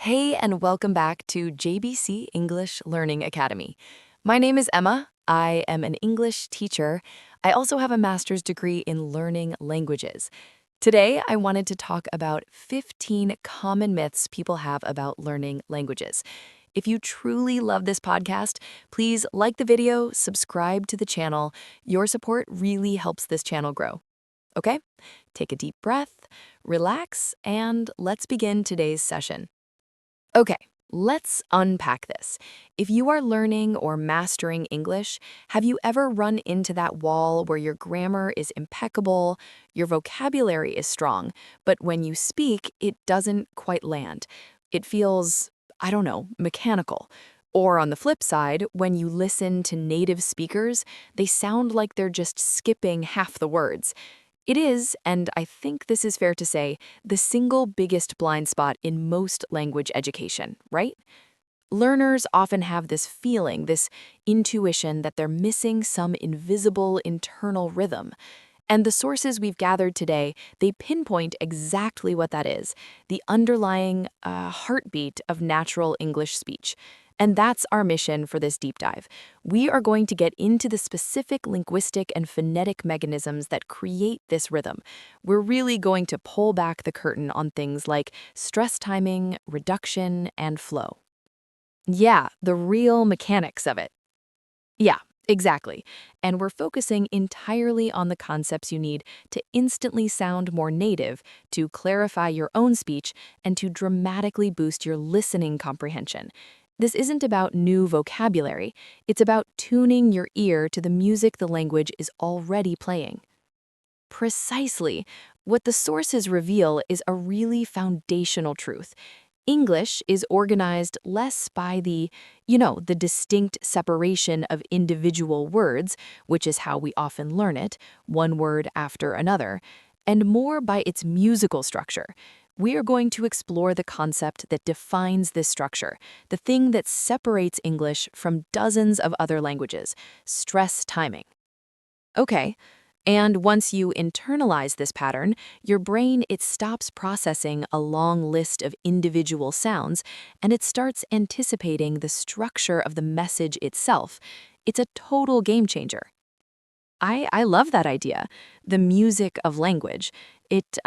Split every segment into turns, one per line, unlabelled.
Hey, and welcome back to JBC English Learning Academy. My name is Emma. I am an English teacher. I also have a master's degree in learning languages. Today, I wanted to talk about 15 common myths people have about learning languages. If you truly love this podcast, please like the video, subscribe to the channel. Your support really helps this channel grow. Okay? Take a deep breath, relax, and let's begin today's session. Okay, let's unpack this. If you are learning or mastering English, have you ever run into that wall where your grammar is impeccable, your vocabulary is strong, but when you speak, it doesn't quite land? It feels, I don't know, mechanical. Or on the flip side, when you listen to native speakers, they sound like they're just skipping half the words. It is, and I think this is fair to say, the single biggest blind spot in most language education, right? Learners often have this feeling, this intuition that they're missing some invisible internal rhythm. And the sources we've gathered today, they pinpoint exactly what that is, the underlying heartbeat of natural English speech. And that's our mission for this deep dive. We are going to get into the specific linguistic and phonetic mechanisms that create this rhythm. We're really going to pull back the curtain on things like stress timing, reduction, and flow. Yeah, the real mechanics of it. Yeah, exactly. And we're focusing entirely on the concepts you need to instantly sound more native, to clarify your own speech, and to dramatically boost your listening comprehension. This isn't about new vocabulary. It's about tuning your ear to the music the language is already playing. Precisely. What the sources reveal is a really foundational truth. English is organized less by the distinct separation of individual words, which is how we often learn it, one word after another, and more by its musical structure. We are going to explore the concept that defines this structure, the thing that separates English from dozens of other languages, stress timing. Okay. And once you internalize this pattern, your brain, it stops processing a long list of individual sounds and it starts anticipating the structure of the message itself. It's a total game changer. I love that idea, the music of language. It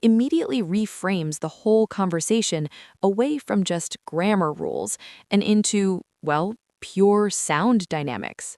immediately reframes the whole conversation away from just grammar rules and into, well, pure sound dynamics.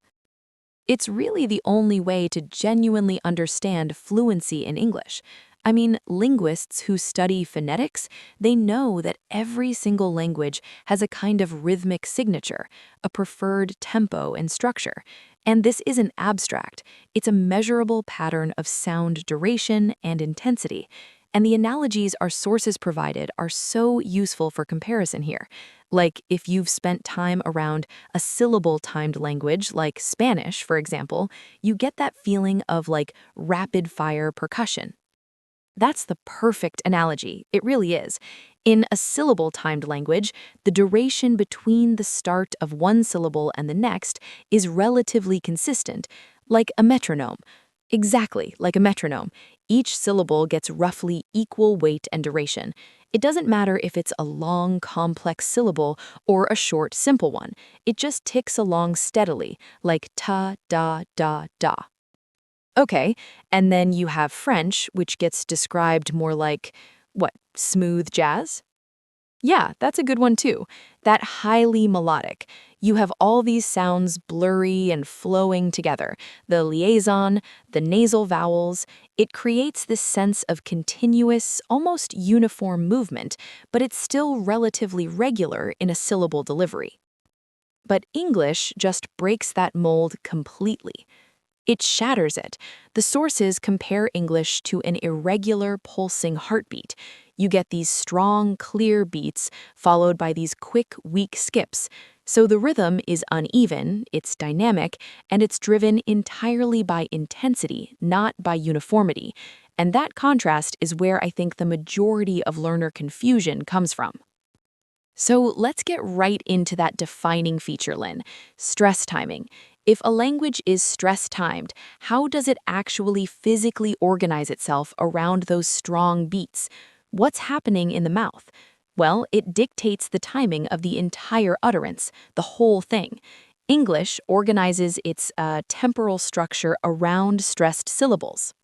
It's really the only way to genuinely understand fluency in English. I mean, linguists who study phonetics, they know that every single language has a kind of rhythmic signature, a preferred tempo and structure. And this isn't abstract. It's a measurable pattern of sound duration and intensity. And the analogies our sources provided are so useful for comparison here. Like if you've spent time around a syllable-timed language like Spanish, for example, you get that feeling of like rapid-fire percussion. That's the perfect analogy. It really is. In a syllable-timed language, the duration between the start of one syllable and the next is relatively consistent, like a metronome. Exactly, like a metronome. Each syllable gets roughly equal weight and duration. It doesn't matter if it's a long, complex syllable or a short, simple one. It just ticks along steadily, like ta, da, da, da. Okay, and then you have French, which gets described more like, what, smooth jazz? Yeah, that's a good one too. That highly melodic. You have all these sounds blurry and flowing together. The liaison, the nasal vowels. It creates this sense of continuous, almost uniform movement, but it's still relatively regular in a syllable delivery. But English just breaks that mold completely. It shatters it. The sources compare English to an irregular, pulsing heartbeat. You get these strong, clear beats followed by these quick, weak skips. So the rhythm is uneven, it's dynamic, and it's driven entirely by intensity, not by uniformity. And that contrast is where I think the majority of learner confusion comes from. So let's get right into that defining feature, Lynn, stress timing. If a language is stress-timed, how does it actually physically organize itself around those strong beats? What's happening in the mouth? Well, it dictates the timing of the entire utterance, the whole thing. English organizes its temporal structure around stressed syllables.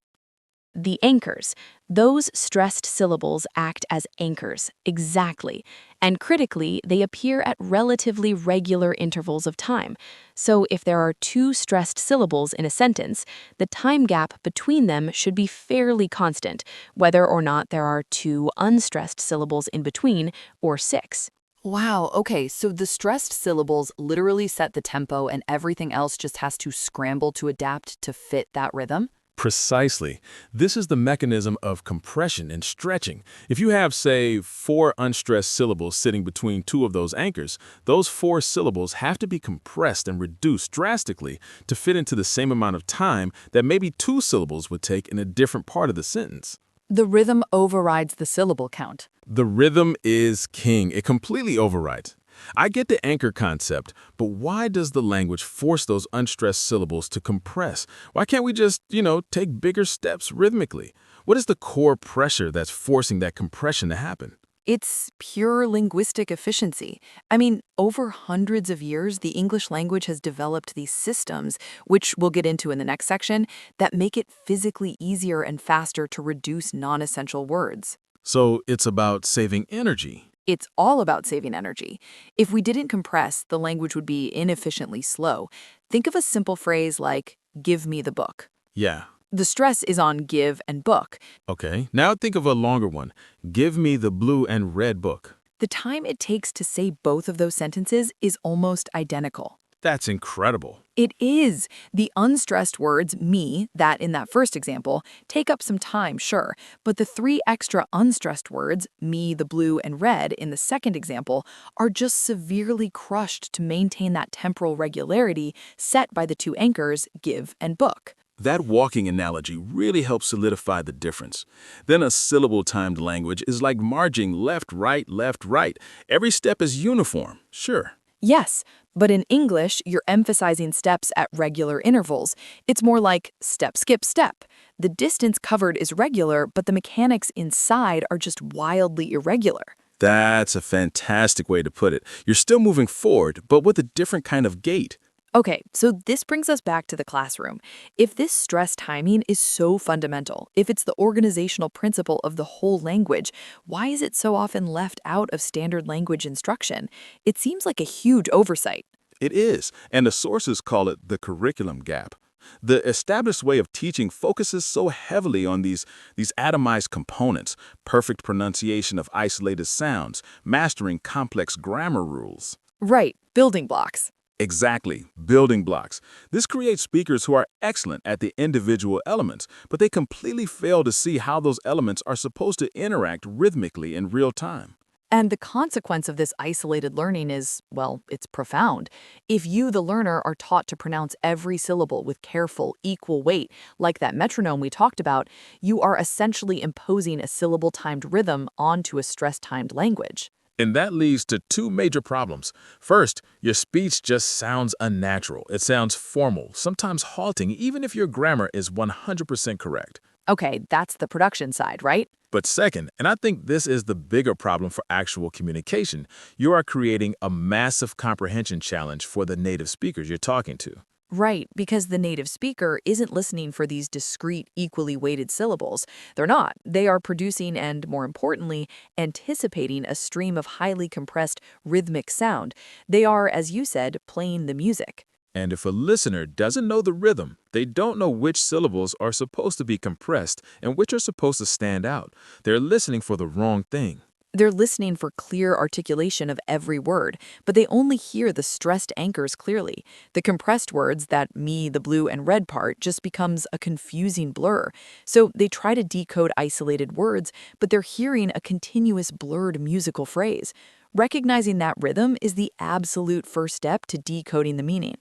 The anchors. Those stressed syllables act as anchors, exactly. And critically, they appear at relatively regular intervals of time. So if there are two stressed syllables in a sentence, the time gap between them should be fairly constant, whether or not there are two unstressed syllables in between, or six. Wow, okay, so the stressed syllables literally set the tempo and everything else just has to scramble to adapt to fit that rhythm?
Precisely. This is the mechanism of compression and stretching. If you have, say, 4 unstressed syllables sitting between 2 of those anchors, those 4 syllables have to be compressed and reduced drastically to fit into the same amount of time that maybe 2 syllables would take in a different part of the sentence.
The rhythm overrides the syllable count.
The rhythm is king. It completely overrides. I get the anchor concept, but why does the language force those unstressed syllables to compress? Why can't we just, take bigger steps rhythmically? What is the core pressure that's forcing that compression to happen?
It's pure linguistic efficiency. I mean, over hundreds of years, the English language has developed these systems, which we'll get into in the next section, that make it physically easier and faster to reduce non-essential words.
So it's about saving energy.
It's all about saving energy. If we didn't compress, the language would be inefficiently slow. Think of a simple phrase like, give me the book.
Yeah.
The stress is on give and book.
Okay. Now think of a longer one. Give me the blue and red book.
The time it takes to say both of those sentences is almost identical.
That's incredible.
It is. The unstressed words, me, that in that first example, take up some time, sure, but the 3 extra unstressed words, me, the blue, and red, in the second example, are just severely crushed to maintain that temporal regularity set by the 2 anchors, give and book.
That walking analogy really helps solidify the difference. Then a syllable-timed language is like marching left, right, left, right. Every step is uniform, sure.
Yes, but in English, you're emphasizing steps at regular intervals. It's more like step, skip, step. The distance covered is regular, but the mechanics inside are just wildly irregular.
That's a fantastic way to put it. You're still moving forward, but with a different kind of gait.
Okay, so this brings us back to the classroom. If this stress timing is so fundamental, if it's the organizational principle of the whole language, why is it so often left out of standard language instruction? It seems like a huge oversight.
It is, and the sources call it the curriculum gap. The established way of teaching focuses so heavily on these atomized components, perfect pronunciation of isolated sounds, mastering complex grammar rules.
Right, building blocks.
Exactly, building blocks. This creates speakers who are excellent at the individual elements, but they completely fail to see how those elements are supposed to interact rhythmically in real time.
And the consequence of this isolated learning is, well, it's profound. If you, the learner, are taught to pronounce every syllable with careful, equal weight, like that metronome we talked about, you are essentially imposing a syllable-timed rhythm onto a stress-timed language.
And that leads to 2 major problems. First, your speech just sounds unnatural. It sounds formal, sometimes halting, even if your grammar is 100% correct.
Okay, that's the production side, right?
But second, and I think this is the bigger problem for actual communication, you are creating a massive comprehension challenge for the native speakers you're talking to.
Right, because the native speaker isn't listening for these discrete, equally weighted syllables. They're not. They are producing and, more importantly, anticipating a stream of highly compressed, rhythmic sound. They are, as you said, playing the music.
And if a listener doesn't know the rhythm, they don't know which syllables are supposed to be compressed and which are supposed to stand out. They're listening for the wrong thing.
They're listening for clear articulation of every word, but they only hear the stressed anchors clearly. The compressed words, that me, the blue, and red part, just becomes a confusing blur. So they try to decode isolated words, but they're hearing a continuous blurred musical phrase. Recognizing that rhythm is the absolute first step to decoding the meaning.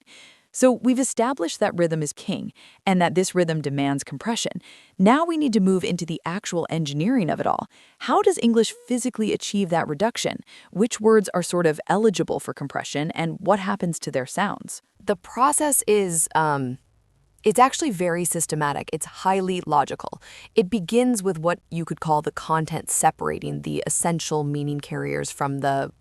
So we've established that rhythm is king and that this rhythm demands compression. Now we need to move into the actual engineering of it all. How does English physically achieve that reduction? Which words are sort of eligible for compression and what happens to their sounds? The process is It's actually very systematic. It's highly logical. It begins with what you could call the content separating the essential meaning carriers from the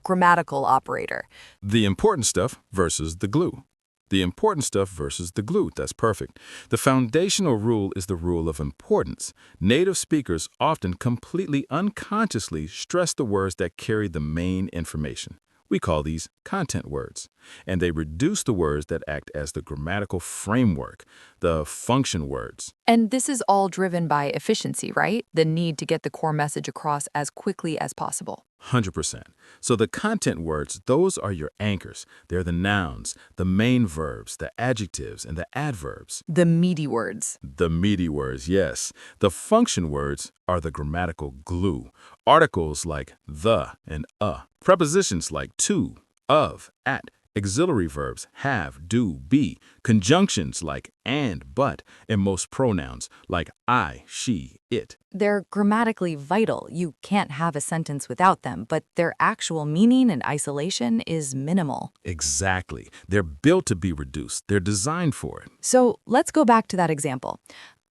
grammatical operator.
The important stuff versus the glue. The important stuff versus the glue. That's perfect. The foundational rule is the rule of importance. Native speakers often completely unconsciously stress the words that carry the main information. We call these content words, and they reduce the words that act as the grammatical framework, the function words.
And this is all driven by efficiency, right? The need to get the core message across as quickly as possible.
100%. So the content words, those are your anchors. They're the nouns, the main verbs, the adjectives, and the adverbs.
The meaty words.
The meaty words, yes. The function words are the grammatical glue. Articles like the and prepositions like to, of, at, auxiliary verbs have, do, be, conjunctions like and, but, and most pronouns like I, she, it.
They're grammatically vital. You can't have a sentence without them, but their actual meaning and isolation is minimal.
Exactly. They're built to be reduced. They're designed for it.
So let's go back to that example.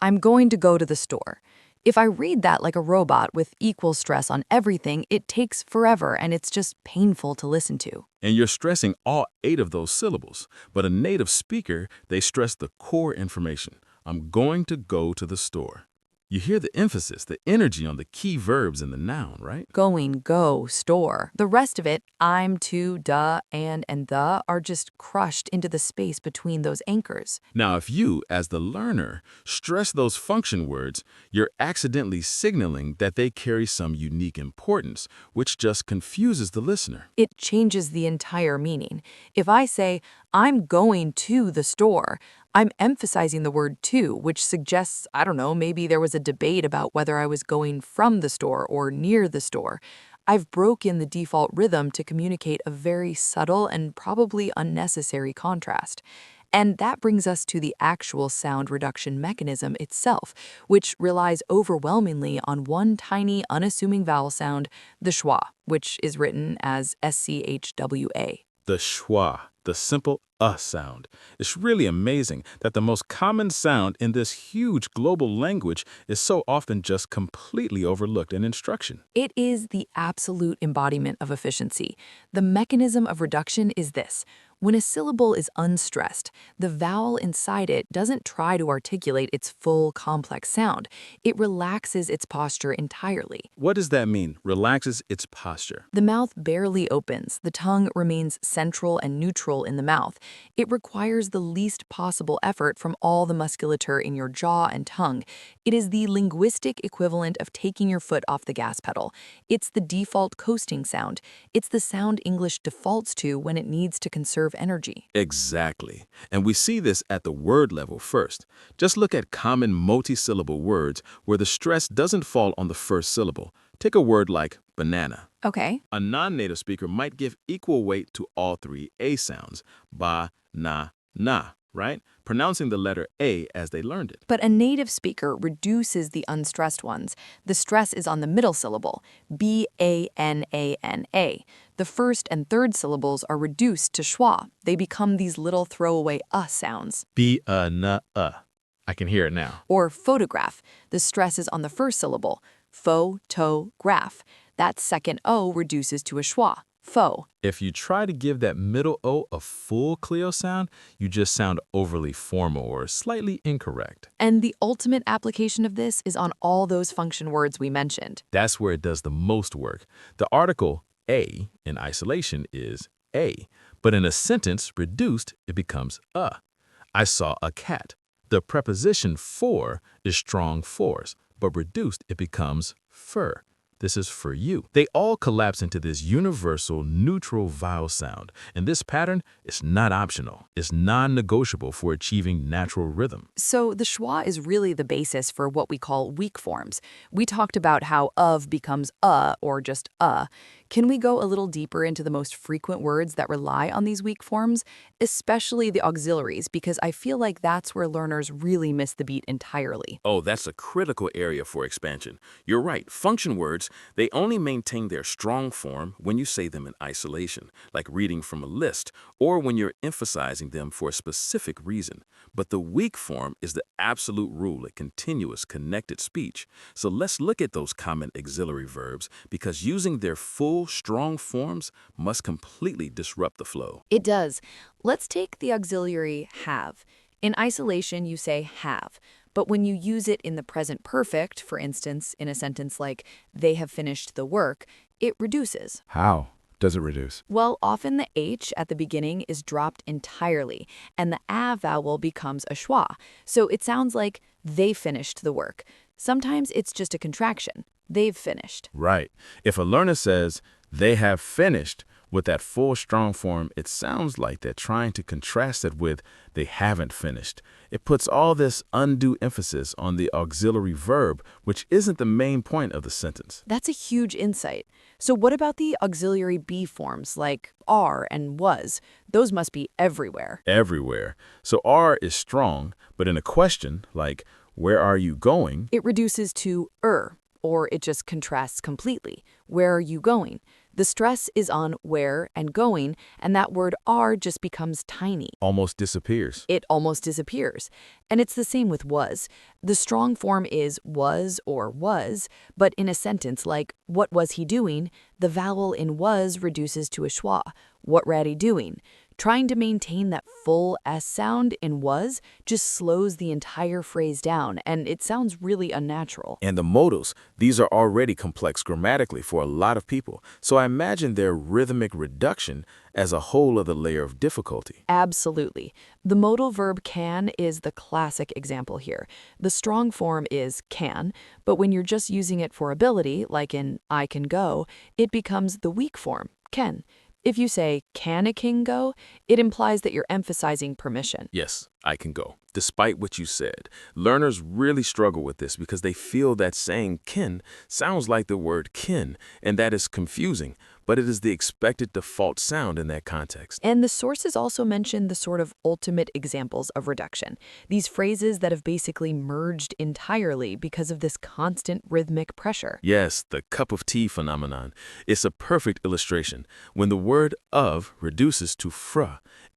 I'm going to go to the store. If I read that like a robot with equal stress on everything, it takes forever and it's just painful to listen to.
And you're stressing all 8 of those syllables. But a native speaker, they stress the core information. I'm going to go to the store. You hear the emphasis, the energy on the key verbs in the noun, right?
Going, go, store. The rest of it, I'm, to, duh, and the, are just crushed into the space between those anchors.
Now, if you, as the learner, stress those function words, you're accidentally signaling that they carry some unique importance, which just confuses the listener.
It changes the entire meaning. If I say, I'm going to the store, I'm emphasizing the word to, which suggests, I don't know, maybe there was a debate about whether I was going from the store or near the store. I've broken the default rhythm to communicate a very subtle and probably unnecessary contrast. And that brings us to the actual sound reduction mechanism itself, which relies overwhelmingly on one tiny, unassuming vowel sound, the schwa, which is written as schwa.
The schwa, the simple sound. It's really amazing that the most common sound in this huge global language is so often just completely overlooked in instruction.
It is the absolute embodiment of efficiency. The mechanism of reduction is this. When a syllable is unstressed, the vowel inside it doesn't try to articulate its full, complex sound. It relaxes its posture entirely.
What does that mean? Relaxes its posture.
The mouth barely opens. The tongue remains central and neutral in the mouth. It requires the least possible effort from all the musculature in your jaw and tongue. It is the linguistic equivalent of taking your foot off the gas pedal. It's the default coasting sound. It's the sound English defaults to when it needs to conserve energy.
Exactly. And we see this at the word level first. Just look at common multi-syllable words where the stress doesn't fall on the first syllable. Take a word like banana.
Okay.
A non-native speaker might give equal weight to all 3 A sounds, ba, na, right? Pronouncing the letter A as they learned it.
But a native speaker reduces the unstressed ones. The stress is on the middle syllable, B-A-N-A-N-A. The first and third syllables are reduced to schwa. They become these little throwaway sounds.
B-a-na-a. I can hear it now.
Or photograph. The stress is on the first syllable, pho-to-graph. That second O reduces to a schwa, pho.
If you try to give that middle O a full Clio sound, you just sound overly formal or slightly incorrect.
And the ultimate application of this is on all those function words we mentioned.
That's where it does the most work. The article a in isolation is a, but in a sentence reduced, it becomes a. I saw a cat. The preposition for is strong force, but reduced, it becomes fur. This is for you. They all collapse into this universal neutral vowel sound, and this pattern is not optional. It's non-negotiable for achieving natural rhythm.
So the schwa is really the basis for what we call weak forms. We talked about how of becomes or just Can we go a little deeper into the most frequent words that rely on these weak forms, especially the auxiliaries, because I feel like that's where learners really miss the beat entirely.
Oh, that's a critical area for expansion. You're right. Function words, they only maintain their strong form when you say them in isolation, like reading from a list, or when you're emphasizing them for a specific reason. But the weak form is the absolute rule in continuous connected speech. So let's look at those common auxiliary verbs, because using their full, strong forms must completely disrupt the flow.
It does. Let's take the auxiliary have. In isolation, you say have. But when you use it in the present perfect, for instance, in a sentence like, they have finished the work, it reduces.
How does it reduce?
Well, often the H at the beginning is dropped entirely, and the A vowel becomes a schwa. So it sounds like they finished the work. Sometimes it's just a contraction. They've finished.
Right. If a learner says, they have finished, with that full strong form, it sounds like they're trying to contrast it with they haven't finished. It puts all this undue emphasis on the auxiliary verb, which isn't the main point of the sentence.
That's a huge insight. So what about the auxiliary be forms like are and was? Those must be everywhere.
Everywhere. So are is strong, but in a question like, where are you going?
It reduces to or it just contrasts completely. Where are you going? The stress is on where and going, and that word are just becomes tiny.
Almost disappears.
It almost disappears. And it's the same with was. The strong form is was or was, but in a sentence like, what was he doing? The vowel in was reduces to a schwa. What Ratty doing? Trying to maintain that full S sound in was just slows the entire phrase down, and it sounds really unnatural.
And the modals, these are already complex grammatically for a lot of people, so I imagine their rhythmic reduction as a whole other layer of difficulty.
Absolutely. The modal verb can is the classic example here. The strong form is can, but when you're just using it for ability, like in I can go, it becomes the weak form, can. If you say, can a king go, it implies that you're emphasizing permission.
Yes, I can go. Despite what you said, learners really struggle with this because they feel that saying kin sounds like the word kin, and that is confusing, but it is the expected default sound in that context.
And the sources also mention the sort of ultimate examples of reduction, these phrases that have basically merged entirely because of this constant rhythmic pressure.
Yes, the cup of tea phenomenon. It's a perfect illustration. When the word of reduces to fr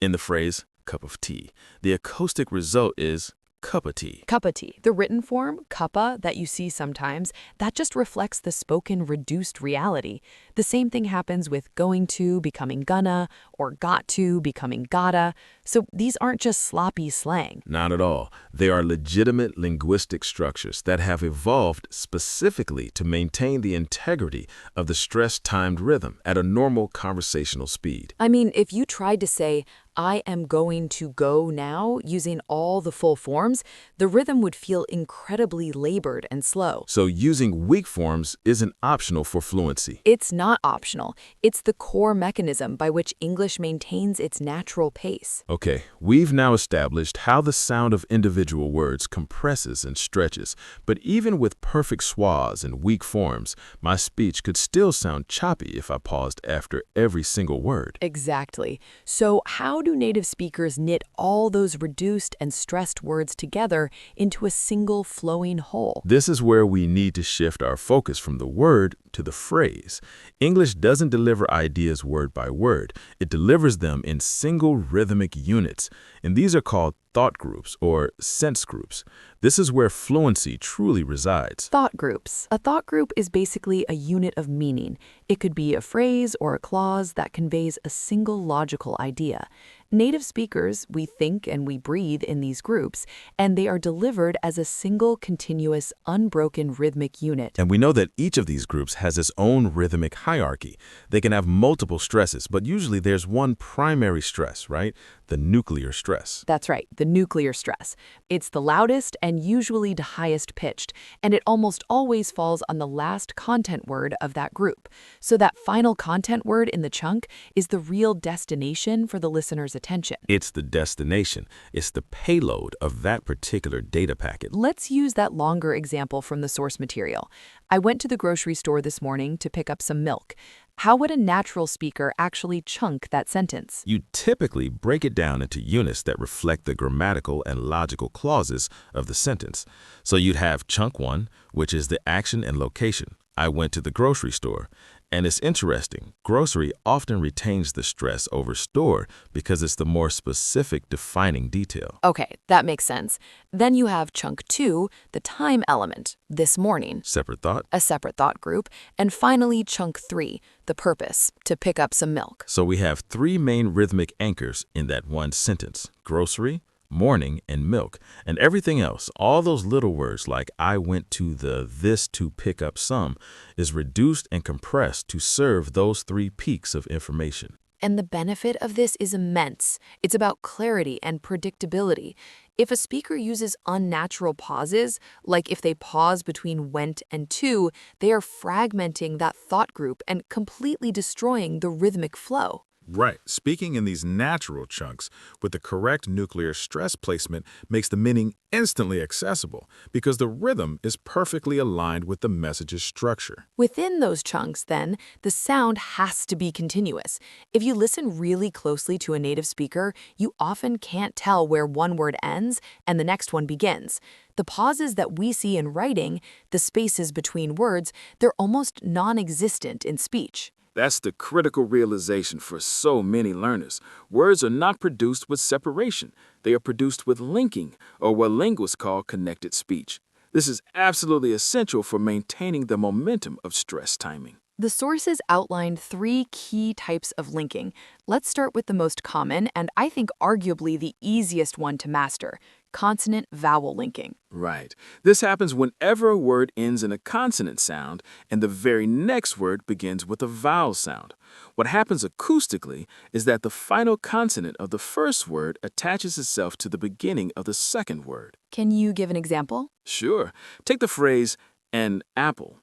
in the phrase cup of tea, the acoustic result is cup of tea.
Cup of tea. The written form, cuppa, that you see sometimes, that just reflects the spoken reduced reality. The same thing happens with going to becoming gonna, or got to becoming gotta. So these aren't just sloppy slang.
Not at all. They are legitimate linguistic structures that have evolved specifically to maintain the integrity of the stress-timed rhythm at a normal conversational speed.
I mean, if you tried to say, I am going to go now, using all the full forms, the rhythm would feel incredibly labored and slow.
So using weak forms isn't optional for fluency.
It's not optional. It's the core mechanism by which English maintains its natural pace.
Okay, we've now established how the sound of individual words compresses and stretches, but even with perfect schwas and weak forms, my speech could still sound choppy if I paused after every single word.
Exactly. So how do native speakers knit all those reduced and stressed words together into a single flowing whole?
This is where we need to shift our focus from the word to the phrase. English doesn't deliver ideas word by word. It delivers them in single rhythmic units, and these are called thought groups or sense groups. This is where fluency truly resides.
Thought groups. A thought group is basically a unit of meaning. It could be a phrase or a clause that conveys a single logical idea. Native speakers, we think and we breathe in these groups, and they are delivered as a single, continuous, unbroken rhythmic unit.
And we know that each of these groups has its own rhythmic hierarchy. They can have multiple stresses, but usually there's one primary stress, right? The nuclear stress.
That's right, the nuclear stress. It's the loudest and usually the highest pitched, and it almost always falls on the last content word of that group. So that final content word in the chunk is the real destination for the listener's attention.
It's the destination. It's the payload of that particular data packet.
Let's use that longer example from the source material. I went to the grocery store this morning to pick up some milk. How would a natural speaker actually chunk that sentence?
You typically break it down into units that reflect the grammatical and logical clauses of the sentence. So you'd have chunk 1, which is the action and location. I went to the grocery store. And it's interesting, grocery often retains the stress over store because it's the more specific defining detail.
Okay, that makes sense. Then you have chunk 2, the time element, this morning,
Separate thought.
a separate thought group, and finally chunk 3, the purpose, to pick up some milk.
So we have 3 main rhythmic anchors in that one sentence: grocery, morning, and milk. And everything else, all those little words like I went to this to pick up some, is reduced and compressed to serve those 3 peaks of information.
And the benefit of this is immense. It's about clarity and predictability. If a speaker uses unnatural pauses, like if they pause between went and to, they are fragmenting that thought group and completely destroying the rhythmic flow.
Right. Speaking in these natural chunks with the correct nuclear stress placement makes the meaning instantly accessible because the rhythm is perfectly aligned with the message's structure.
Within those chunks, then, the sound has to be continuous. If you listen really closely to a native speaker, you often can't tell where one word ends and the next one begins. The pauses that we see in writing, the spaces between words, they're almost non-existent in speech.
That's the critical realization for so many learners. Words are not produced with separation. They are produced with linking, or what linguists call connected speech. This is absolutely essential for maintaining the momentum of stress timing.
The sources outlined 3 key types of linking. Let's start with the most common and I think arguably the easiest one to master: consonant-vowel linking.
Right. This happens whenever a word ends in a consonant sound and the very next word begins with a vowel sound. What happens acoustically is that the final consonant of the first word attaches itself to the beginning of the second word.
Can you give an example?
Sure. Take the phrase, an apple.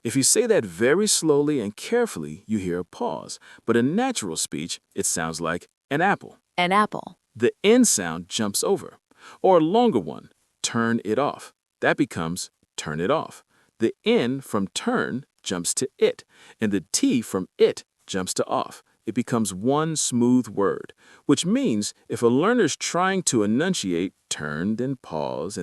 If you say that very slowly and carefully, you hear a pause. But in natural speech, it sounds like an apple.
An apple.
The N sound jumps over. Or a longer one, turn it off. That becomes turn it off. The N from turn jumps to it, and the T from it jumps to off. It becomes one smooth word, which means if a learner's trying to enunciate turn, then pause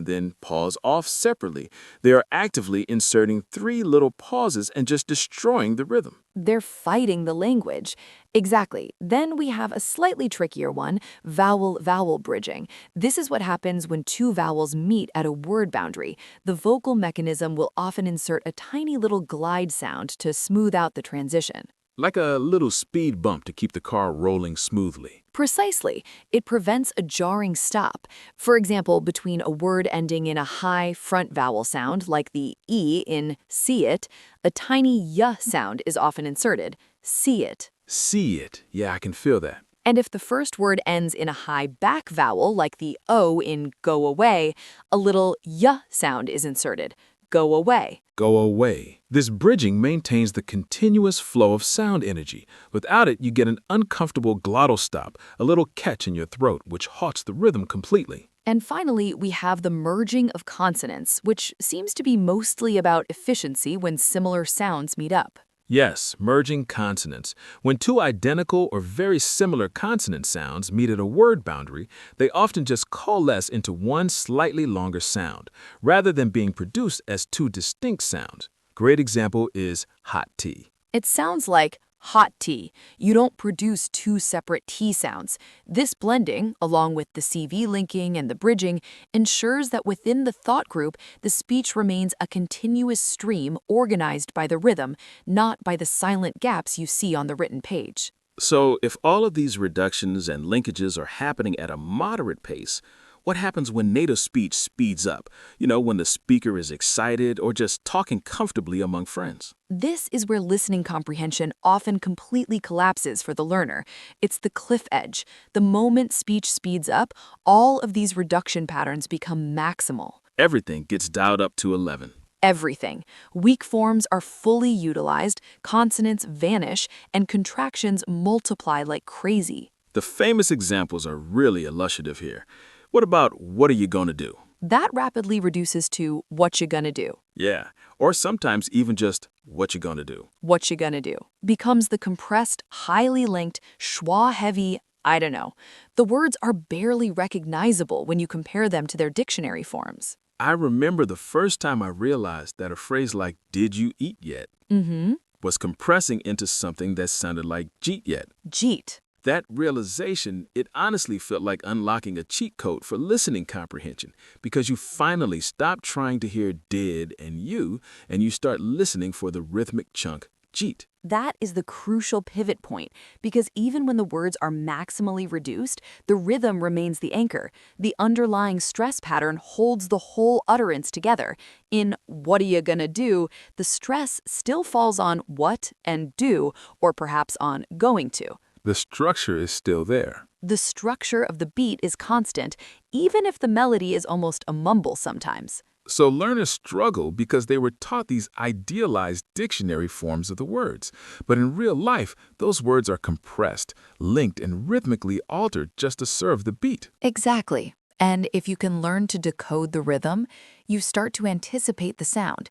off separately, they are actively inserting 3 little pauses and just destroying the rhythm.
They're fighting the language. Exactly. Then we have a slightly trickier one, vowel-vowel bridging. This is what happens when 2 vowels meet at a word boundary. The vocal mechanism will often insert a tiny little glide sound to smooth out the transition.
Like a little speed bump to keep the car rolling smoothly.
Precisely. It prevents a jarring stop. For example, between a word ending in a high front vowel sound, like the E in see it, a tiny y sound is often inserted, see it.
See it. Yeah, I can feel that.
And if the first word ends in a high back vowel, like the O in go away, a little y sound is inserted, go away.
Go away. This bridging maintains the continuous flow of sound energy. Without it, you get an uncomfortable glottal stop, a little catch in your throat, which halts the rhythm completely.
And finally, we have the merging of consonants, which seems to be mostly about efficiency when similar sounds meet up.
Yes, merging consonants. When 2 identical or very similar consonant sounds meet at a word boundary, they often just coalesce into one slightly longer sound, rather than being produced as 2 distinct sounds. Great example is hot tea.
It sounds like hot tea. You don't produce 2 separate T sounds. This blending, along with the CV linking and the bridging, ensures that within the thought group, the speech remains a continuous stream organized by the rhythm, not by the silent gaps you see on the written page.
So, if all of these reductions and linkages are happening at a moderate pace, what happens when native speech speeds up? When the speaker is excited or just talking comfortably among friends.
This is where listening comprehension often completely collapses for the learner. It's the cliff edge. The moment speech speeds up, all of these reduction patterns become maximal.
Everything gets dialed up to 11.
Everything. Weak forms are fully utilized, consonants vanish, and contractions multiply like crazy.
The famous examples are really illustrative here. What about what are you going to do?
That rapidly reduces to what you gonna do.
Yeah, or sometimes even just what you going to do.
What you gonna do becomes the compressed, highly linked, schwa-heavy, I don't know. The words are barely recognizable when you compare them to their dictionary forms.
I remember the first time I realized that a phrase like "Did you eat yet?"
Mm-hmm.
was compressing into something that sounded like "Jeet yet."
Jeet.
That realization, it honestly felt like unlocking a cheat code for listening comprehension because you finally stop trying to hear did and you start listening for the rhythmic chunk jeet.
That is the crucial pivot point, because even when the words are maximally reduced, the rhythm remains the anchor. The underlying stress pattern holds the whole utterance together. In what are you gonna do, the stress still falls on what and do, or perhaps on going to.
The structure is still there.
The structure of the beat is constant, even if the melody is almost a mumble sometimes.
So learners struggle because they were taught these idealized dictionary forms of the words. But in real life, those words are compressed, linked, and rhythmically altered just to serve the beat.
Exactly. And if you can learn to decode the rhythm, you start to anticipate the sound.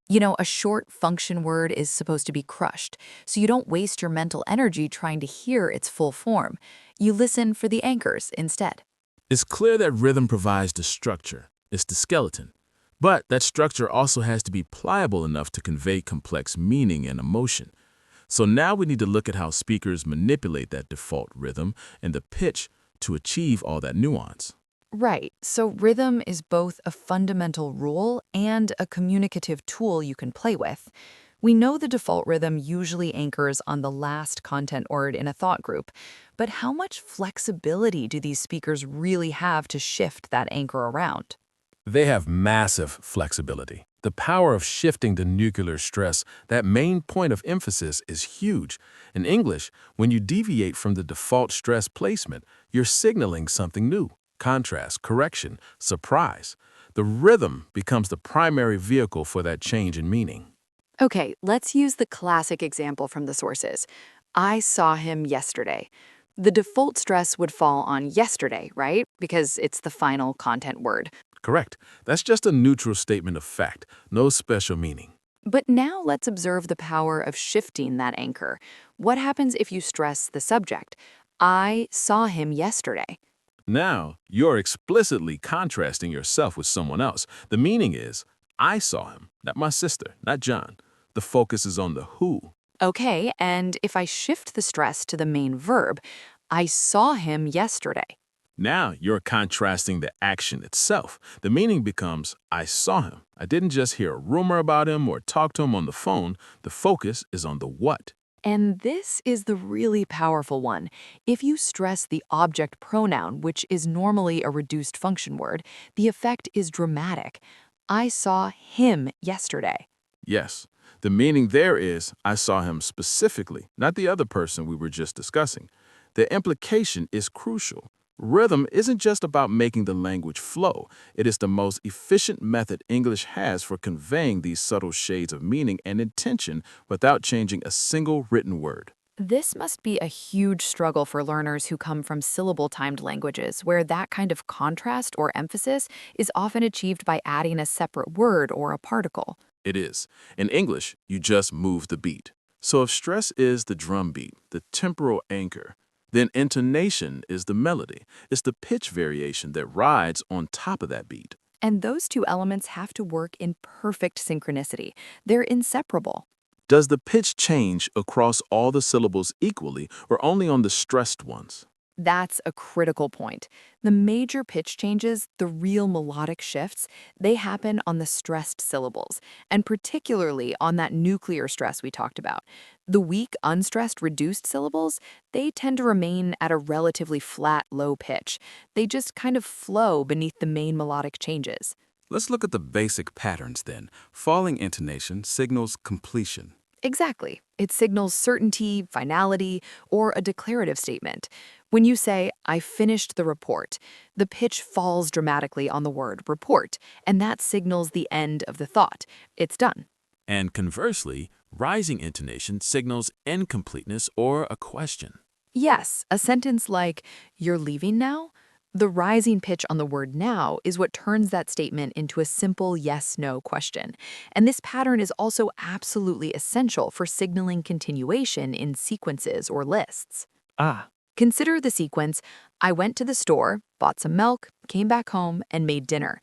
You know, a short function word is supposed to be crushed, so you don't waste your mental energy trying to hear its full form. You listen for the anchors instead.
It's clear that rhythm provides the structure. It's the skeleton. But that structure also has to be pliable enough to convey complex meaning and emotion. So now we need to look at how speakers manipulate that default rhythm and the pitch to achieve all that nuance.
Right, so rhythm is both a fundamental rule and a communicative tool you can play with. We know the default rhythm usually anchors on the last content word in a thought group, but how much flexibility do these speakers really have to shift that anchor around?
They have massive flexibility. The power of shifting the nuclear stress, that main point of emphasis, is huge. In English, when you deviate from the default stress placement, you're signaling something new. Contrast, correction, surprise. The rhythm becomes the primary vehicle for that change in meaning.
Okay, let's use the classic example from the sources. I saw him yesterday. The default stress would fall on yesterday, right? Because it's the final content word.
Correct. That's just a neutral statement of fact, no special meaning.
But now let's observe the power of shifting that anchor. What happens if you stress the subject? I saw him yesterday.
Now, you're explicitly contrasting yourself with someone else. The meaning is, I saw him, not my sister, not John. The focus is on the who.
Okay, and if I shift the stress to the main verb, I saw him yesterday.
Now you're contrasting the action itself. The meaning becomes, I saw him. I didn't just hear a rumor about him or talk to him on the phone. The focus is on the what.
And this is the really powerful one. If you stress the object pronoun, which is normally a reduced function word, the effect is dramatic. I saw him yesterday.
Yes, the meaning there is, I saw him specifically, not the other person we were just discussing. The implication is crucial. Rhythm isn't just about making the language flow. It is the most efficient method English has for conveying these subtle shades of meaning and intention without changing a single written word.
This must be a huge struggle for learners who come from syllable-timed languages, where that kind of contrast or emphasis is often achieved by adding a separate word or a particle.
It is. In English, you just move the beat. So if stress is the drum beat, the temporal anchor, then intonation is the melody. It's the pitch variation that rides on top of that beat.
And those two elements have to work in perfect synchronicity. They're inseparable.
Does the pitch change across all the syllables equally or only on the stressed ones?
That's a critical point. The major pitch changes, the real melodic shifts, they happen on the stressed syllables, and particularly on that nuclear stress we talked about. The weak, unstressed, reduced syllables, they tend to remain at a relatively flat, low pitch. They just kind of flow beneath the main melodic changes.
Let's look at the basic patterns then. Falling intonation signals completion.
Exactly. It signals certainty, finality, or a declarative statement. When you say, I finished the report, the pitch falls dramatically on the word report, and that signals the end of the thought. It's done.
And conversely, rising intonation signals incompleteness or a question.
Yes, a sentence like, "You're leaving now?" The rising pitch on the word now is what turns that statement into a simple yes-no question. And this pattern is also absolutely essential for signaling continuation in sequences or lists.
Ah,
Consider the sequence: I went to the store, bought some milk, came back home, and made dinner.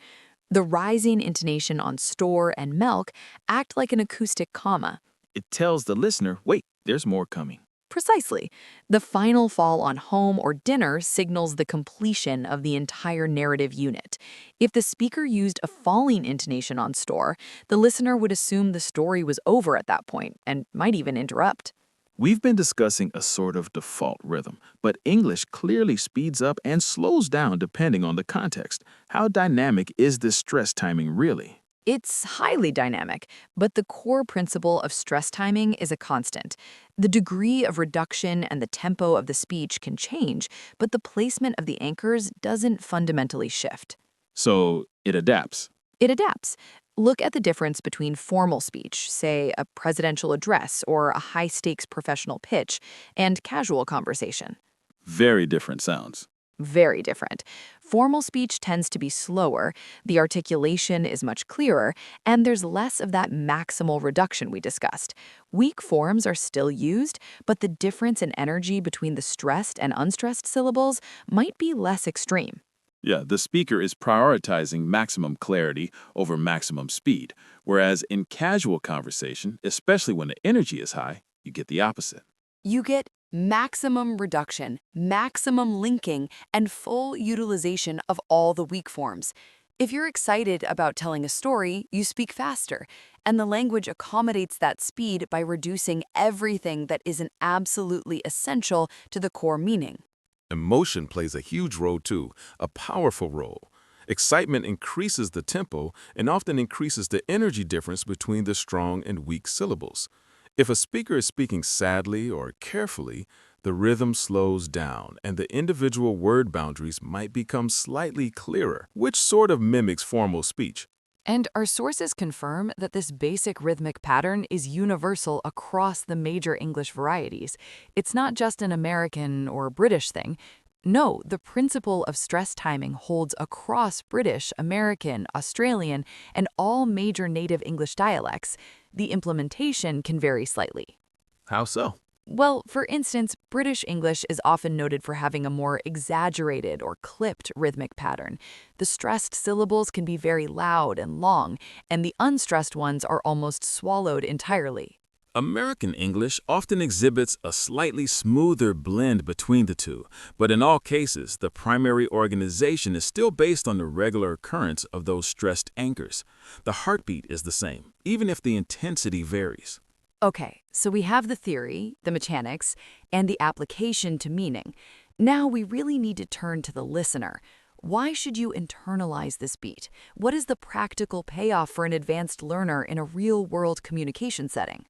The rising intonation on store and milk act like an acoustic comma.
it tells the listener, wait, there's more coming.
Precisely. The final fall on home or dinner signals the completion of the entire narrative unit. If the speaker used a falling intonation on store, the listener would assume the story was over at that point and might even interrupt.
We've been discussing a sort of default rhythm, but English clearly speeds up and slows down depending on the context. How dynamic is this stress timing really?
It's highly dynamic, but the core principle of stress timing is a constant. The degree of reduction and the tempo of the speech can change, but the placement of the anchors doesn't fundamentally shift.
So it adapts.
It adapts. Look at the difference between formal speech, say a presidential address or a high-stakes professional pitch, and casual conversation.
Very different sounds.
Very different. Formal speech tends to be slower, the articulation is much clearer, and there's less of that maximal reduction we discussed. Weak forms are still used, but the difference in energy between the stressed and unstressed syllables might be less extreme.
Yeah, the speaker is prioritizing maximum clarity over maximum speed, whereas in casual conversation, especially when the energy is high, you get the opposite.
You get maximum reduction, maximum linking, and full utilization of all the weak forms. If you're excited about telling a story, you speak faster, and the language accommodates that speed by reducing everything that isn't absolutely essential to the core meaning.
Emotion plays a huge role too, a powerful role. Excitement increases the tempo and often increases the energy difference between the strong and weak syllables. If a speaker is speaking sadly or carefully, the rhythm slows down and the individual word boundaries might become slightly clearer, which sort of mimics formal speech.
And our sources confirm that this basic rhythmic pattern is universal across the major English varieties. It's not just an American or British thing. No, the principle of stress timing holds across British, American, Australian, and all major native English dialects. The implementation can vary slightly.
How so?
Well, for instance, British English is often noted for having a more exaggerated or clipped rhythmic pattern. The stressed syllables can be very loud and long, and the unstressed ones are almost swallowed entirely.
American English often exhibits a slightly smoother blend between the two, but in all cases, the primary organization is still based on the regular occurrence of those stressed anchors. The heartbeat is the same, even if the intensity varies.
Okay, so we have the theory, the mechanics, and the application to meaning. Now we really need to turn to the listener. Why should you internalize this beat? What is the practical payoff for an advanced learner in a real-world communication setting?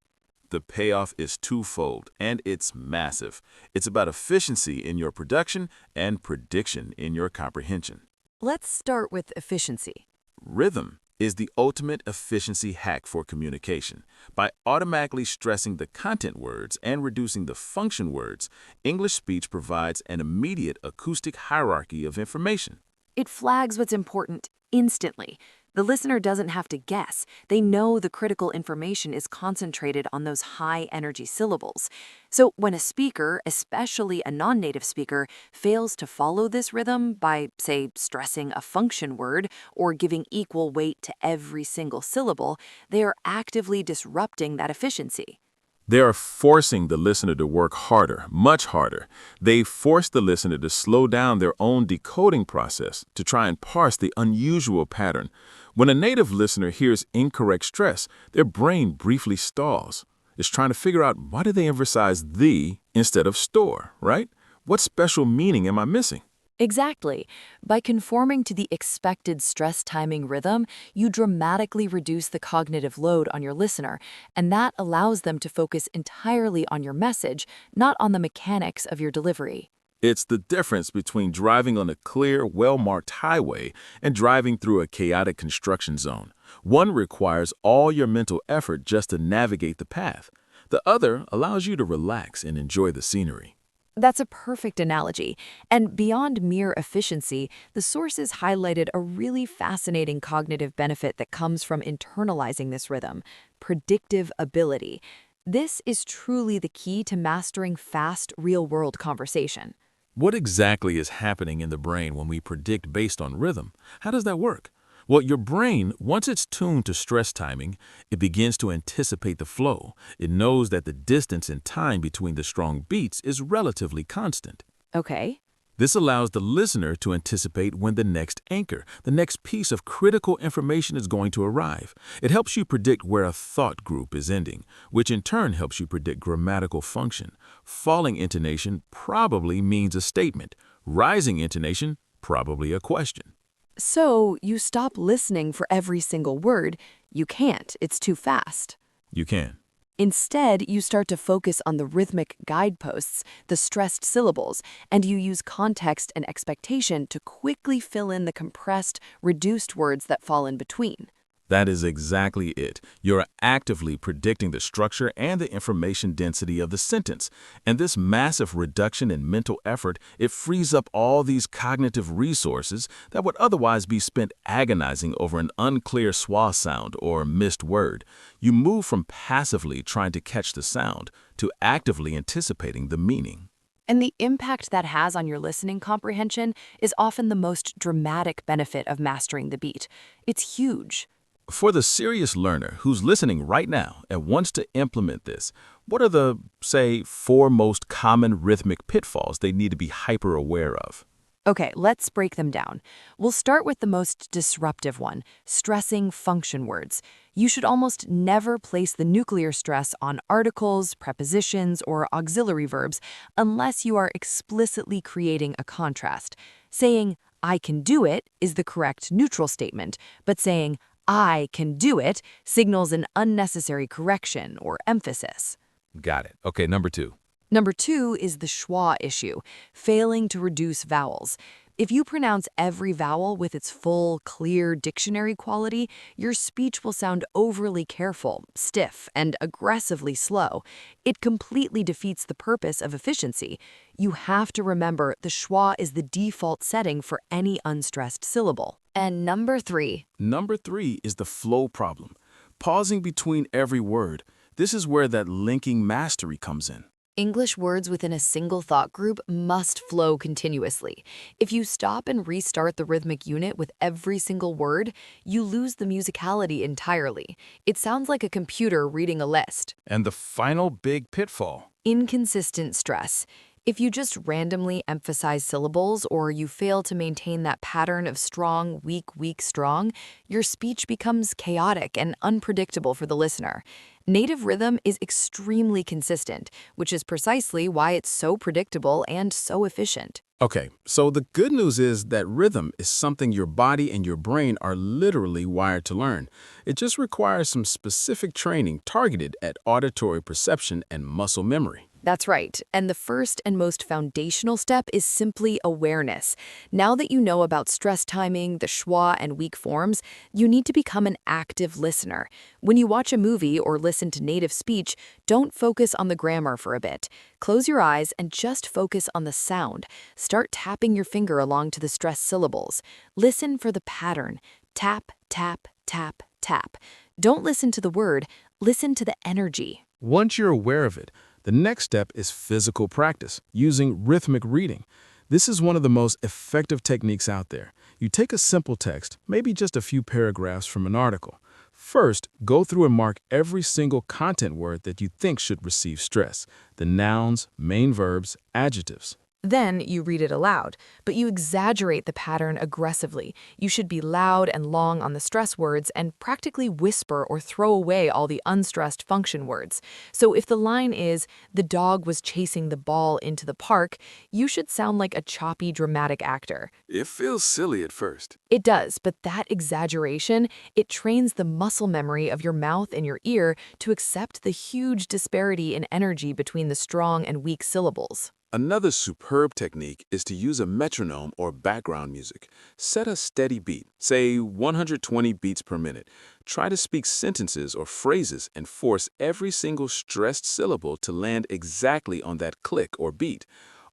The payoff is twofold, and it's massive. It's about efficiency in your production and prediction in your comprehension.
Let's start with efficiency.
Rhythm is the ultimate efficiency hack for communication. By automatically stressing the content words and reducing the function words, English speech provides an immediate acoustic hierarchy of information.
It flags what's important instantly. The listener doesn't have to guess. They know the critical information is concentrated on those high-energy syllables. So when a speaker, especially a non-native speaker, fails to follow this rhythm by, say, stressing a function word or giving equal weight to every single syllable, they are actively disrupting that efficiency.
They are forcing the listener to work harder, much harder. They force the listener to slow down their own decoding process to try and parse the unusual pattern. When a native listener hears incorrect stress, their brain briefly stalls. It's trying to figure out, why do they emphasize the instead of store, right? What special meaning am I missing?
Exactly. By conforming to the expected stress timing rhythm, you dramatically reduce the cognitive load on your listener, and that allows them to focus entirely on your message, not on the mechanics of your delivery.
It's the difference between driving on a clear, well-marked highway and driving through a chaotic construction zone. One requires all your mental effort just to navigate the path. The other allows you to relax and enjoy the scenery.
That's a perfect analogy. And beyond mere efficiency, the sources highlighted a really fascinating cognitive benefit that comes from internalizing this rhythm: predictive ability. This is truly the key to mastering fast, real-world conversation.
What exactly is happening in the brain when we predict based on rhythm? How does that work? Well, your brain, once it's tuned to stress timing, it begins to anticipate the flow. It knows that the distance and time between the strong beats is relatively constant.
Okay.
This allows the listener to anticipate when the next anchor, the next piece of critical information is going to arrive. It helps you predict where a thought group is ending, which in turn helps you predict grammatical function. Falling intonation probably means a statement. Rising intonation, probably a question.
So you stop listening for every single word. You can't, it's too fast.
You can.
Instead, you start to focus on the rhythmic guideposts, the stressed syllables, and you use context and expectation to quickly fill in the compressed, reduced words that fall in between.
That is exactly it. You're actively predicting the structure and the information density of the sentence. And this massive reduction in mental effort, it frees up all these cognitive resources that would otherwise be spent agonizing over an unclear schwa sound or missed word. You move from passively trying to catch the sound to actively anticipating the meaning.
And the impact that has on your listening comprehension is often the most dramatic benefit of mastering the beat. It's huge.
For the serious learner who's listening right now and wants to implement this, what are the, say, 4 most common rhythmic pitfalls they need to be hyper aware of?
Okay, let's break them down. We'll start with the most disruptive one: stressing function words. You should almost never place the nuclear stress on articles, prepositions, or auxiliary verbs unless you are explicitly creating a contrast. Saying, "I can do it" is the correct neutral statement, but saying, "I can do it" signals an unnecessary correction or emphasis.
Got it. Okay, number 2.
Number 2 is the schwa issue, failing to reduce vowels. If you pronounce every vowel with its full, clear dictionary quality, your speech will sound overly careful, stiff, and aggressively slow. It completely defeats the purpose of efficiency. You have to remember the schwa is the default setting for any unstressed syllable. And number 3.
Number 3 is the flow problem. Pausing between every word. This is where that linking mastery comes in.
English words within a single thought group must flow continuously. If you stop and restart the rhythmic unit with every single word, you lose the musicality entirely. It sounds like a computer reading a list.
And the final big pitfall.
Inconsistent stress. If you just randomly emphasize syllables or you fail to maintain that pattern of strong, weak, weak, strong, your speech becomes chaotic and unpredictable for the listener. Native rhythm is extremely consistent, which is precisely why it's so predictable and so efficient.
Okay, so the good news is that rhythm is something your body and your brain are literally wired to learn. It just requires some specific training targeted at auditory perception and muscle memory.
That's right. And the first and most foundational step is simply awareness. Now that you know about stress timing, the schwa, and weak forms, you need to become an active listener. When you watch a movie or listen to native speech, don't focus on the grammar for a bit. Close your eyes and just focus on the sound. Start tapping your finger along to the stressed syllables. Listen for the pattern. Tap, tap, tap, tap. Don't listen to the word, listen to the energy.
Once you're aware of it, the next step is physical practice, using rhythmic reading. This is one of the most effective techniques out there. You take a simple text, maybe just a few paragraphs from an article. First, go through and mark every single content word that you think should receive stress: the nouns, main verbs, adjectives.
Then you read it aloud, but you exaggerate the pattern aggressively. You should be loud and long on the stress words and practically whisper or throw away all the unstressed function words. So if the line is, "The dog was chasing the ball into the park," you should sound like a choppy, dramatic actor.
It feels silly at first.
It does, but that exaggeration, it trains the muscle memory of your mouth and your ear to accept the huge disparity in energy between the strong and weak syllables.
Another superb technique is to use a metronome or background music. Set a steady beat, say 120 beats per minute. Try to speak sentences or phrases and force every single stressed syllable to land exactly on that click or beat.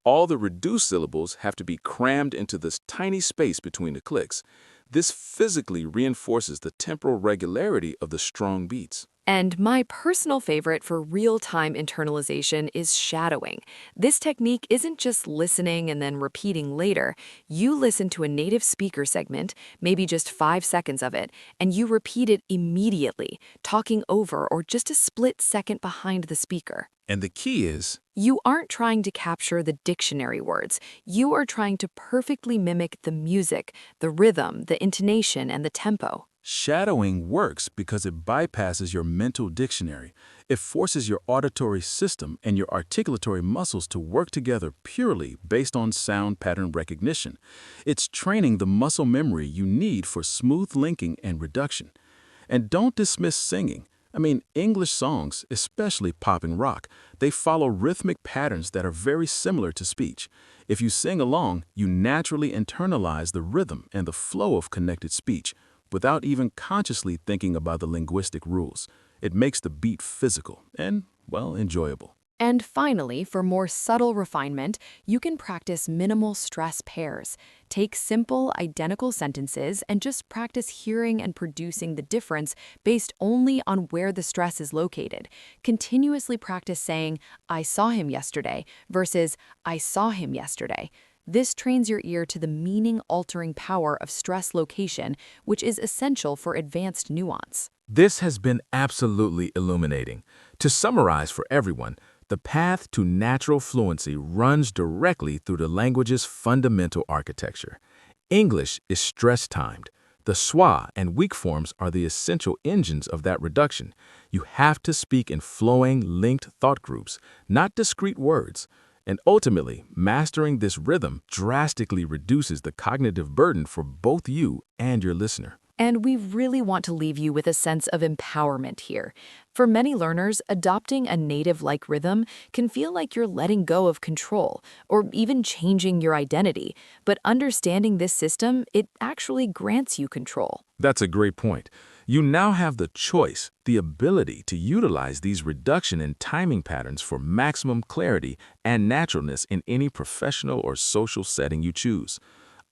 All the reduced syllables have to be crammed into this tiny space between the clicks. This physically reinforces the temporal regularity of the strong beats.
And my personal favorite for real-time internalization is shadowing. This technique isn't just listening and then repeating later. You listen to a native speaker segment, maybe just 5 seconds of it, and you repeat it immediately, talking over or just a split second behind the speaker.
And the key is,
You aren't trying to capture the dictionary words. You are trying to perfectly mimic the music, the rhythm, the intonation, and the tempo.
shadowing works because it bypasses your mental dictionary. It forces your auditory system and your articulatory muscles to work together purely based on sound pattern recognition. It's training the muscle memory you need for smooth linking and reduction. And don't dismiss singing. English songs, especially pop and rock, they follow rhythmic patterns that are very similar to speech. If you sing along, you naturally internalize the rhythm and the flow of connected speech without even consciously thinking about the linguistic rules. It makes the beat physical and, well, enjoyable.
And finally, for more subtle refinement, you can practice minimal stress pairs. Take simple, identical sentences and just practice hearing and producing the difference based only on where the stress is located. Continuously practice saying, I saw him yesterday, versus I saw him yesterday. This trains your ear to the meaning-altering power of stress location, which is essential for advanced nuance.
This has been absolutely illuminating. To summarize for everyone, the path to natural fluency runs directly through the language's fundamental architecture. English is stress-timed. The schwa and weak forms are the essential engines of that reduction. You have to speak in flowing, linked thought groups, not discrete words. And ultimately, mastering this rhythm drastically reduces the cognitive burden for both you and your listener.
And we really want to leave you with a sense of empowerment here. For many learners, adopting a native-like rhythm can feel like you're letting go of control or even changing your identity. But understanding this system, it actually grants you control.
That's a great point. You now have the choice, the ability to utilize these reduction and timing patterns for maximum clarity and naturalness in any professional or social setting you choose.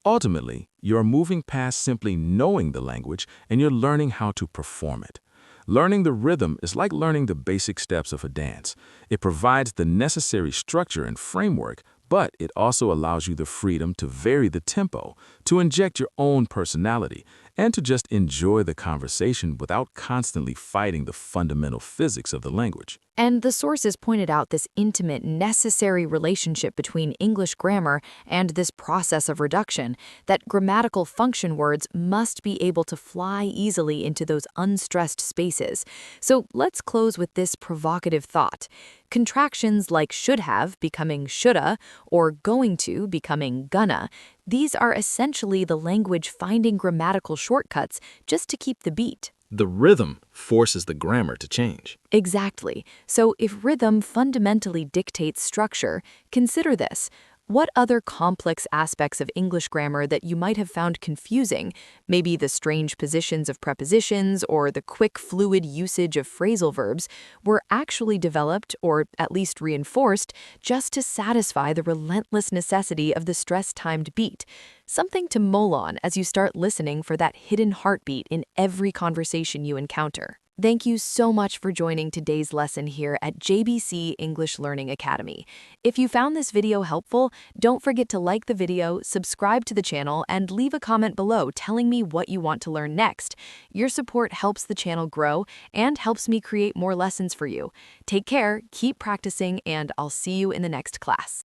Ultimately, you're moving past simply knowing the language and you're learning how to perform it. Learning the rhythm is like learning the basic steps of a dance. It provides the necessary structure and framework, but it also allows you the freedom to vary the tempo, to inject your own personality, and to just enjoy the conversation without constantly fighting the fundamental physics of the language.
And the sources pointed out this intimate, necessary relationship between English grammar and this process of reduction, that grammatical function words must be able to fly easily into those unstressed spaces. So let's close with this provocative thought. Contractions like should have becoming shoulda or going to becoming gonna, these are essentially the language finding grammatical shortcuts just to keep the beat.
The rhythm forces the grammar to change.
Exactly. So if rhythm fundamentally dictates structure, consider this. What other complex aspects of English grammar that you might have found confusing, maybe the strange positions of prepositions or the quick, fluid usage of phrasal verbs, were actually developed, or at least reinforced, just to satisfy the relentless necessity of the stress-timed beat? Something to mull on as you start listening for that hidden heartbeat in every conversation you encounter. Thank you so much for joining today's lesson here at JBC English Learning Academy. If you found this video helpful, don't forget to like the video, subscribe to the channel, and leave a comment below telling me what you want to learn next. Your support helps the channel grow and helps me create more lessons for you. Take care, keep practicing, and I'll see you in the next class.